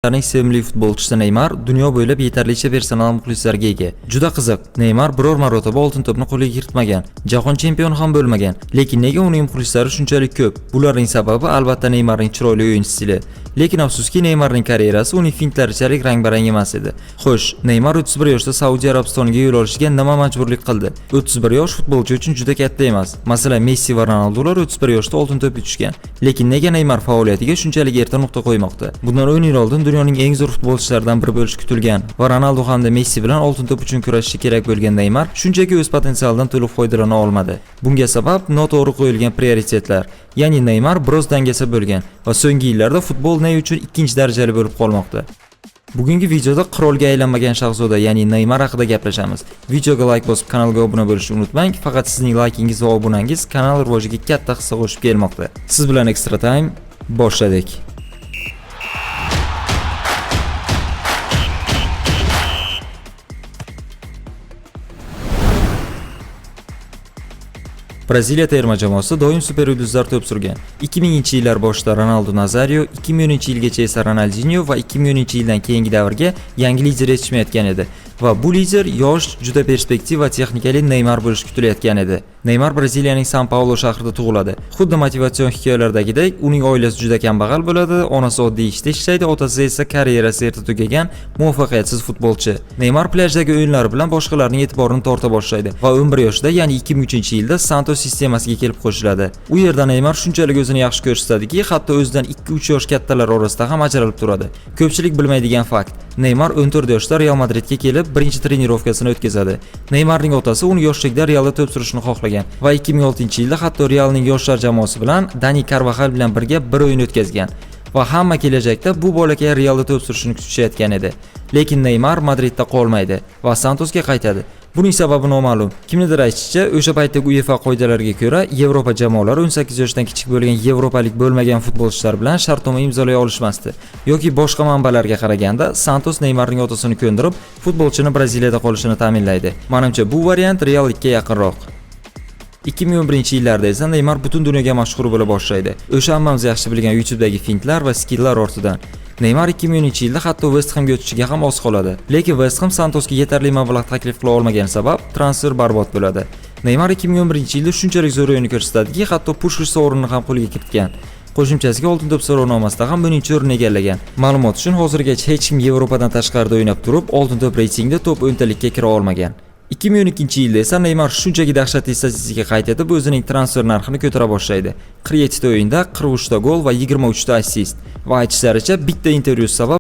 Ning sevimli futbolchisi Neymar dunyo bo'ylab yetarlicha personal muxlislarga ega. Juda qiziq. Neymar biror marotaba oltin to'pni qo'liga kiritmagan, jahon chempioni ham bo'lmagan. Lekin nega uning muxlislari shunchalik ko'p? Bularning sababi albatta Neymarning chiroyli o'yin stili. Lekin afsuski Neymarning karyerasi uning fintlarichalik rang-barang emas edi. Xo'sh, Neymar 31 yoshda Saudiya Arabistoniga yo'l olishga nima majburlik qildi? 31 yosh futbolchi uchun juda katta emas. Masalan, Messi va Ronaldolar 31 yoshda oltin to'p yutishgan. Lekin nega Neymar faoliyatiga shunchalik erta nuqta qo'ymoqda? Bundan 10 yil oldin dunyoning eng zo'r futbolchilaridan biri bo'lishi kutilgan va Ronaldo hamda Messi bilan oltin to'p uchun kurashishi kerak bo'lgan Neymar shunchaki o'z potensialidan to'liq foydalana olmadi. Bunga sabab noto'g'ri qo'yilgan prioritetlar. Ya'ni Neymar biroz dangasa bo'lgan va so'nggi yillarda futbol ney uchun ikkinchi darajali bo'lib qolmoqda. Bugungi videoda qirolga aylanmagan shahzoda, ya'ni Neymar haqida gaplashamiz. Videoga like bosib, kanalga obuna bo'lishni unutmang. Faqat sizning laykingiz va obunangiz kanal rivojiga katta hissa qo'shib kelmoqda. Siz bilan Extra Time boshladik. Braziliya terma jamoasi doim super yulduzlar to'p surgan. 2000-yillar boshida Ronaldo Nazario, 2010-yilgacha esa Ronaldinho va 2010-yildan keyingi davrga yangi lider yetishmayotgan edi. Va bu lider yosh, juda perspektiv va texnikali Neymar bo'lishi kutilayotgan edi. Neymar Braziliyaning San Paulo shahrida tug'iladi. Xuddi motivatsion hikoyalardagidek, uning oilasi juda kambag'al bo'ladi, onasi oddiy ishda ishlaydi, otasi esa karyerasi erta tugagan muvaffaqiyatsiz futbolchi. Neymar plajdagi o'yinlari bilan boshqalarning e'tiborini torta boshlaydi va 11 yoshida, ya'ni 2003-yilda Santos sistemasiga kelib qo'shiladi. U yerda Neymar shunchalik o'zini yaxshi ko'rsatadiki, hatto o'zidan 2-3 yosh kattalar orasida ham ajralib turadi. Ko'pchilik bilmaydigan fakt. Neymar 14 yoshda Real Madridga kelib, birinchi trenirovkasini o'tkazadi. Neymarning otasi uni yoshlikda Realda to'p surishni xohlagan va 2006-yilda hatto Realning yoshlar jamoasi bilan Dani Carvajal bilan birga bir o'yin o'tkazgan. Va hamma kelajakda bu bolakay Realda to'p surishni kutishayotgan edi. Lekin Neymar Madridda qolmaydi va Santosga qaytadi. Buning sababi noma'lum. Kimnidir aytishicha, o'sha paytdagi UEFA qoidalariga ko'ra, Yevropa jamoalari 18 yoshdan kichik bo'lgan yevropalik bo'lmagan futbolchilar bilan shartnoma imzolay olishmasdi. Yoki boshqa manbalarga qaraganda, Santos Neymarning otasini ko'ndirib, futbolchini Braziliyada qolishini ta'minlaydi. Menimcha, bu variant reallikka yaqinroq. 2011-yillarda esa Neymar butun dunyoga mashhur bo'la boshlaydi. O'sha hammamiz yaxshi bilgan YouTube'dagi fintlar va skilllar ortidan. Neymar 2010-yilda hatto West Hamga o'tishiga ham oz qoladi. Lekin West Ham Santosga yetarli mablag' taklif qila olmagan sabab transfer barbod bo'ladi. Neymar 2011-yilda shunchalik zo'r o'yin ko'rsatadiki, hatto Pushkish sovrinini ham qo'lga kiritgan. Qo'shimchasiga oltin to'p so'rovnomasida ham buning o'rnini egallagan. Ma'lumot uchun hozirgacha hech kim Yevropadan tashqarida o'ynab turib, oltin to'p reytingida top 10talikka kira olmagan. 2012-yilda esa Neymar shunchaki dahshatli statistikaga qayd etib, o'zining transfer narxini ko'tara boshlaydi. 47 ta o'yinda 43 ta gol va 23 ta assist. Va aytishlaricha bitta intervyu sabab